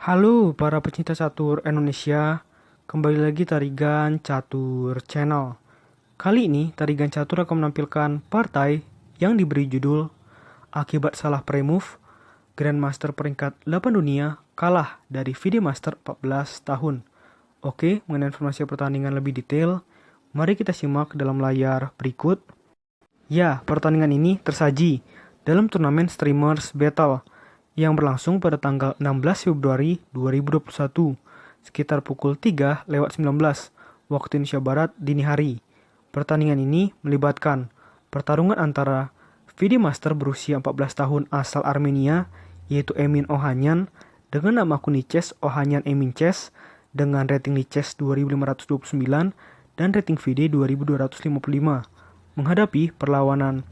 Halo para pecinta catur Indonesia, kembali lagi Tarigan Catur Channel. Kali ini Tarigan Catur akan menampilkan partai yang diberi judul Akibat Salah Pre-Move, Grandmaster peringkat 8 dunia kalah dari FIDE Master 14 tahun. Oke, mengenai informasi pertandingan lebih detail, mari kita simak dalam layar berikut. Ya, pertandingan ini tersaji dalam turnamen Streamers Battle yang berlangsung pada tanggal 16 Februari 2021 sekitar pukul 3:19 waktu Indonesia Barat dini hari. Pertandingan ini melibatkan pertarungan antara FIDE Master berusia 14 tahun asal Armenia yaitu Emin Ohanyan dengan nama akun Niches Ohanyan Emin Chess dengan rating Niches 2529 dan rating FIDE 2255 menghadapi perlawanan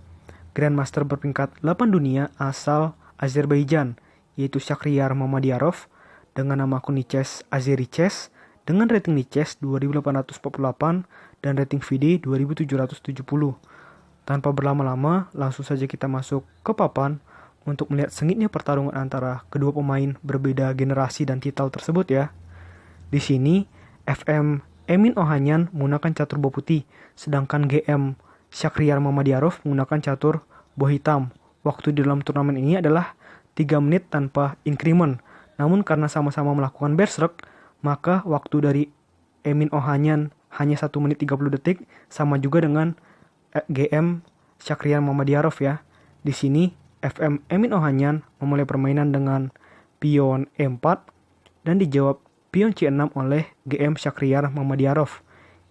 Grandmaster berperingkat 8 dunia asal Azerbaijan, yaitu Shakhriyar Mamadiyarov dengan nama akun Niches Azeri Chess dengan rating Niches 2848 dan rating FIDE 2770. Tanpa berlama-lama, langsung saja kita masuk ke papan untuk melihat sengitnya pertarungan antara kedua pemain berbeda generasi dan titel tersebut ya. Di sini, FM Emin Ohanyan menggunakan catur boh putih, sedangkan GM Shakhriyar Mamadiyarov menggunakan catur boh hitam. Waktu di dalam turnamen ini adalah 3 menit tanpa increment. Namun karena sama-sama melakukan berserk, maka waktu dari Emin Ohanyan hanya 1 menit 30 detik, sama juga dengan GM Shakhriyar Mamadiyarov ya. Di sini FM Emin Ohanyan memulai permainan dengan pion E4 dan dijawab pion C6 oleh GM Shakhriyar Mamadiyarov.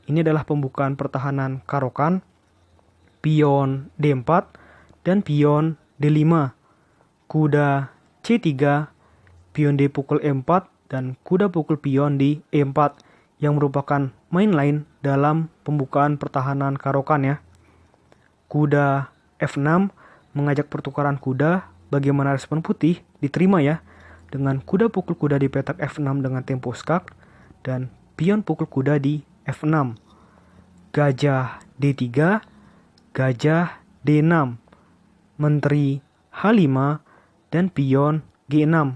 Ini adalah pembukaan pertahanan Caro-Kann, pion D4 dan pion D5, kuda C3, pion D pukul E4, dan kuda pukul pion di E4 yang merupakan main line dalam pembukaan pertahanan Caro-Kann ya. Kuda F6 mengajak pertukaran kuda, bagaimana respon putih diterima ya, dengan kuda pukul kuda di petak F6 dengan tempo skak, dan pion pukul kuda di F6. Gajah D3, gajah D6, menteri H5, dan pion G6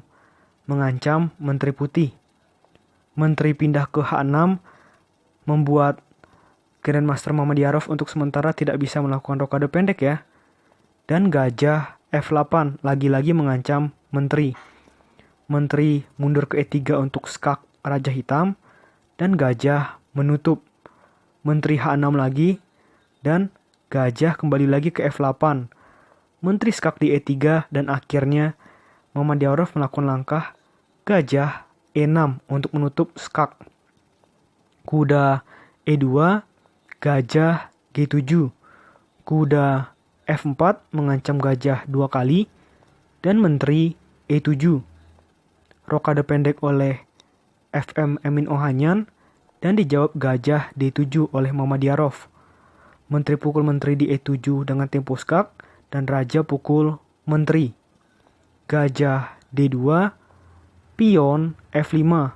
mengancam menteri putih. Menteri pindah ke H6 membuat Grandmaster Mamadiyarov untuk sementara tidak bisa melakukan rokade pendek ya. Dan gajah F8 lagi-lagi mengancam menteri. Menteri mundur ke E3 untuk skak raja hitam dan gajah menutup. Menteri H6 lagi dan gajah kembali lagi ke F8. Menteri skak di E3 dan akhirnya Mamadiyarov melakukan langkah gajah E6 untuk menutup skak. Kuda E2, gajah G7. Kuda F4 mengancam gajah 2 kali dan menteri E7. Rokade pendek oleh FM Emin Ohanyan dan dijawab gajah D7 oleh Mamadiyarov. Menteri pukul menteri di E7 dengan tempo skak dan raja pukul menteri. Gajah D2, pion F5.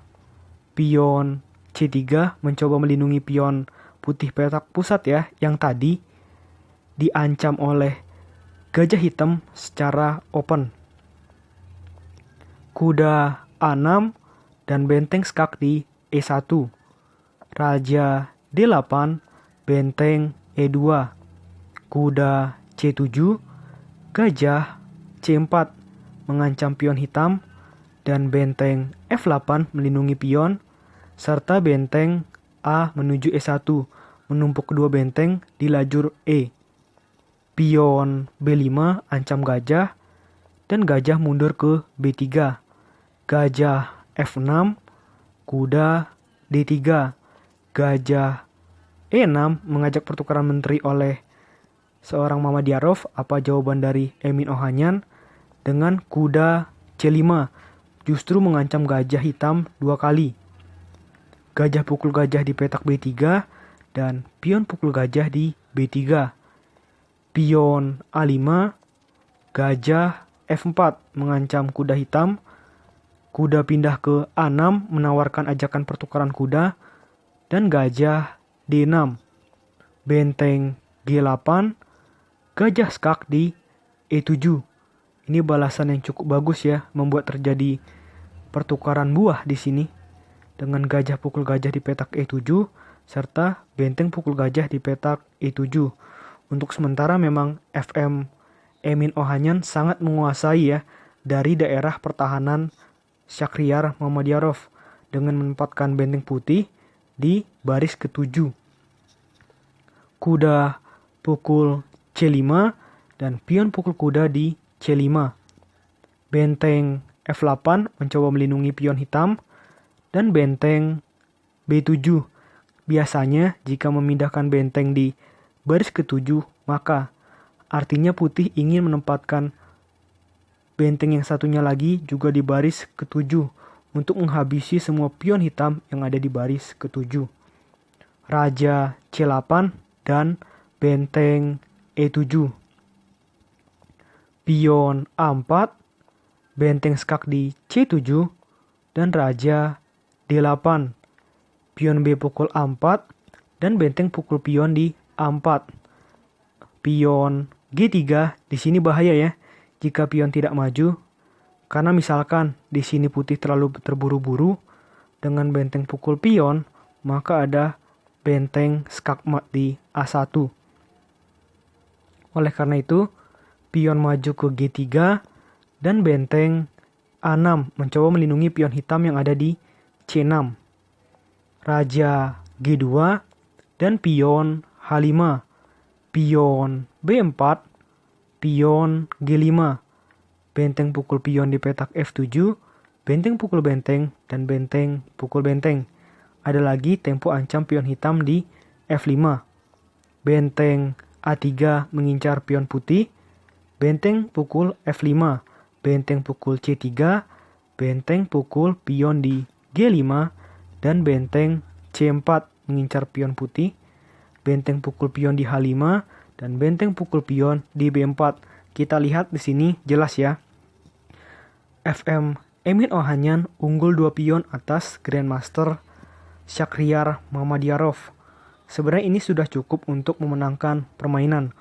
Pion C3 mencoba melindungi pion putih petak pusat ya, yang tadi diancam oleh gajah hitam secara open. Kuda A6 dan benteng skak di E1. Raja D8, benteng E2. Kuda C7, gajah C4 mengancam pion hitam dan benteng F8 melindungi pion serta benteng A menuju E1 menumpuk kedua benteng di lajur E. Pion B5 ancam gajah dan gajah mundur ke B3. Gajah F6, kuda D3. Gajah E6 mengajak pertukaran menteri oleh seorang Mamadiyarov. Apa jawaban dari Emin Ohanyan? Dengan kuda C5 justru mengancam gajah hitam 2 kali. Gajah pukul gajah di petak B3 dan pion pukul gajah di B3. Pion A5, gajah F4 mengancam kuda hitam. Kuda pindah ke A6 menawarkan ajakan pertukaran kuda dan gajah D6. Benteng G8, gajah skak di E7. Ini balasan yang cukup bagus ya, membuat terjadi pertukaran buah di sini dengan gajah pukul gajah di petak E7 serta benteng pukul gajah di petak E7. Untuk sementara memang FM Emin Ohanyan sangat menguasai ya dari daerah pertahanan Syakhriyar Muhammadiyarov dengan menempatkan benteng putih di baris ke-7. Kuda pukul C5 dan pion pukul kuda di C5. Benteng F8 mencoba melindungi pion hitam dan benteng B7. Biasanya jika memindahkan benteng di baris ke-7 maka artinya putih ingin menempatkan benteng yang satunya lagi juga di baris ke-7 untuk menghabisi semua pion hitam yang ada di baris ke-7. Raja C8 dan benteng E7. Pion A4, benteng skak di C7 dan raja D8. Pion B pukul A4 dan benteng pukul pion di A4. Pion G3 di sini bahaya ya jika pion tidak maju karena misalkan di sini putih terlalu terburu-buru dengan benteng pukul pion maka ada benteng skakmat di A1. Oleh karena itu pion maju ke G3 dan benteng A6 mencoba melindungi pion hitam yang ada di C6. Raja G2 dan pion H5. Pion B4, pion G5, benteng pukul pion di petak F7, benteng pukul benteng, dan benteng pukul benteng. Ada lagi tempo ancam pion hitam di F5. Benteng A3 mengincar pion putih, benteng pukul F5, benteng pukul C3, benteng pukul pion di G5, dan benteng C4 mengincar pion putih, benteng pukul pion di H5 dan benteng pukul pion di B4. Kita lihat di sini jelas ya. FM Emin Ohanyan unggul 2 pion atas Grandmaster Syakhriyar Muhammadiyarov. Sebenarnya ini sudah cukup untuk memenangkan permainan.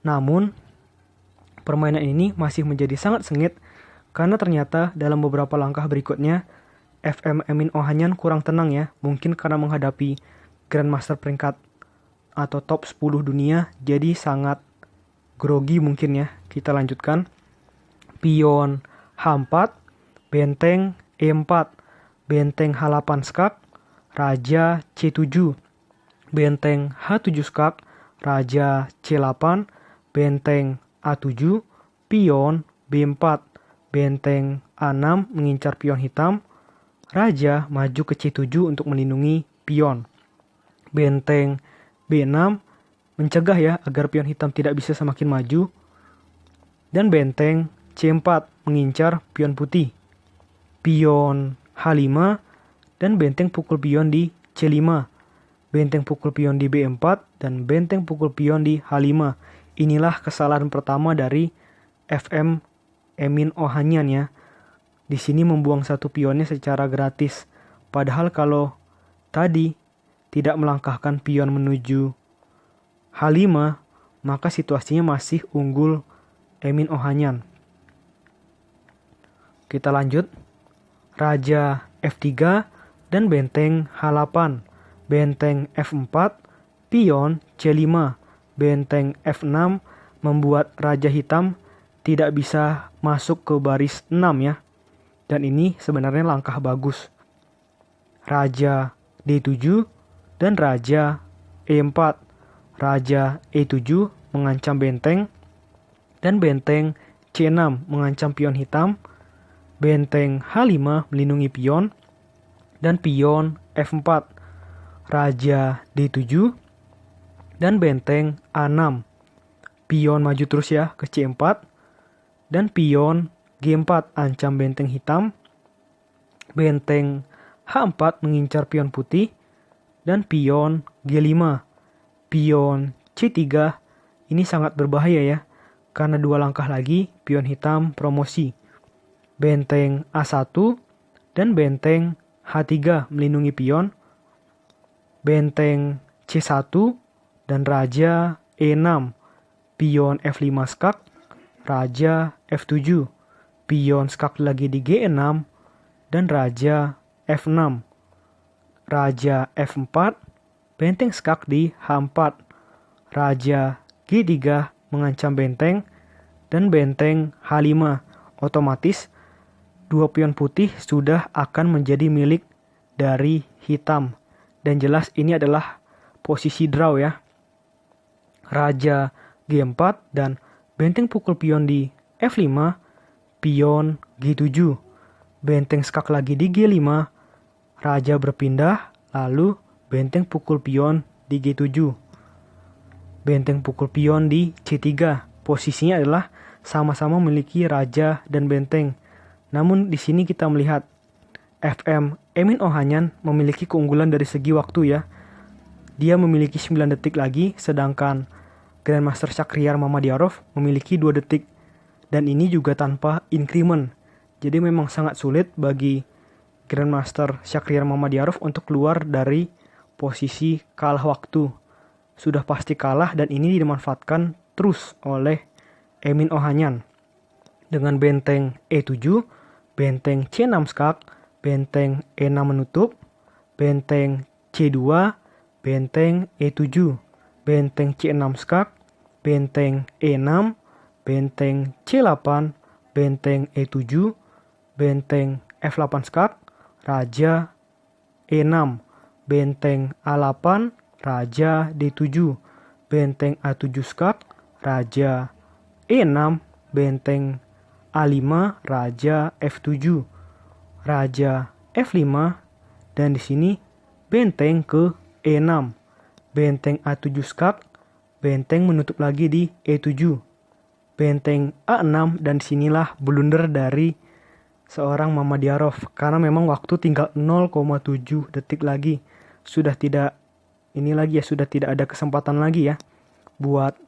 Namun permainan ini masih menjadi sangat sengit karena ternyata dalam beberapa langkah berikutnya FM Emin Ohanyan kurang tenang ya. Mungkin karena menghadapi Grandmaster peringkat atau top 10 dunia jadi sangat grogi mungkin ya. Kita lanjutkan. Pion H4, benteng E4, benteng H8 skak, raja C7, benteng H7 skak, raja C8, benteng A7, pion B4, benteng A6 mengincar pion hitam, raja maju ke C7 untuk melindungi pion. Benteng B6 mencegah ya agar pion hitam tidak bisa semakin maju. Dan benteng C4 mengincar pion putih. Pion H5 dan benteng pukul pion di C5. Benteng pukul pion di B4 dan benteng pukul pion di H5. Inilah kesalahan pertama dari FM Emin Ohanyan ya. Di sini membuang satu pionnya secara gratis. Padahal kalau tadi tidak melangkahkan pion menuju H5, maka situasinya masih unggul Emin Ohanyan. Kita lanjut. Raja F3 dan benteng H8. Benteng F4, pion C5. Benteng F6 membuat raja hitam tidak bisa masuk ke baris 6 ya. Dan ini sebenarnya langkah bagus. Raja D7 dan raja E4. Raja E7 mengancam benteng dan benteng C6 mengancam pion hitam. Benteng H5 melindungi pion dan pion F4. Raja D7 dan benteng A6. Pion maju terus ya ke C4 dan pion G4 ancam benteng hitam. Benteng H4 mengincar pion putih dan pion G5. Pion C3 ini sangat berbahaya ya karena 2 langkah lagi pion hitam promosi. Benteng A1 dan benteng H3 melindungi pion. Benteng C1 dan raja E6. Pion F5 skak, raja F7. Pion skak lagi di G6 dan Raja F6. Raja F4, benteng skak di H4. Raja G3 mengancam benteng, dan benteng H5. Otomatis, dua pion putih sudah akan menjadi milik dari hitam. Dan jelas ini adalah posisi draw ya. Raja G4 dan benteng pukul pion di F5, pion G7. Benteng skak lagi di G5, raja berpindah, lalu benteng pukul pion di G7. Benteng pukul pion di C3. Posisinya adalah sama-sama memiliki raja dan benteng. Namun di sini kita melihat FM Emin Ohanian memiliki keunggulan dari segi waktu ya. Dia memiliki 9 detik lagi, sedangkan Grandmaster Shakhriyar Mamedyarov memiliki 2 detik. Dan ini juga tanpa increment. Jadi memang sangat sulit bagi Grandmaster Shakhriyar Mamedyarov untuk keluar dari posisi kalah waktu. Sudah pasti kalah dan ini dimanfaatkan terus oleh Emin Ohanian. Dengan benteng E7, benteng C6 skak, benteng E6 menutup, benteng C2, benteng E7, benteng C6 skak, benteng E6, benteng C8, benteng E7, benteng F8 skak, raja E6, benteng A8, raja D7, benteng A7 skak, raja E6, benteng A5, raja F7, raja F5, dan di sini benteng ke E6, benteng A7 skak, benteng menutup lagi di E7, benteng A6, dan disinilah blunder dari seorang Mamedyarov karena memang waktu tinggal 0,7 detik lagi. Sudah tidak ada kesempatan lagi ya buat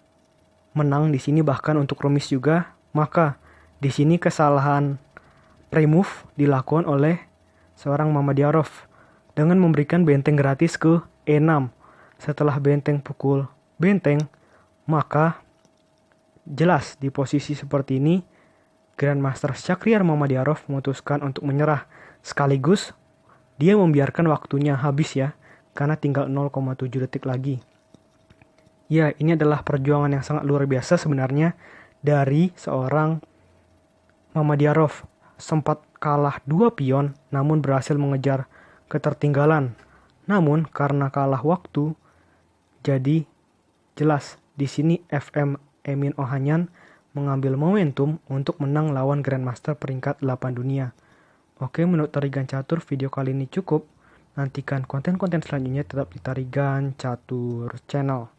menang di sini, bahkan untuk remis juga. Maka di sini kesalahan pre-move dilakukan oleh seorang Mamedyarov dengan memberikan benteng gratis ke E6. Setelah benteng pukul benteng, maka jelas di posisi seperti ini Grandmaster Shakhriyar Mamedyarov memutuskan untuk menyerah. Sekaligus dia membiarkan waktunya habis ya, karena tinggal 0,7 detik lagi. Ya, ini adalah perjuangan yang sangat luar biasa sebenarnya dari seorang Mamedyarov. Sempat kalah 2 pion, namun berhasil mengejar ketertinggalan. Namun karena kalah waktu, jadi jelas di sini FM Emin Ohanian mengambil momentum untuk menang lawan Grandmaster peringkat 8 dunia. Oke, menurut Tarigan Catur, video kali ini cukup. Nantikan konten-konten selanjutnya tetap di Tarigan Catur Channel.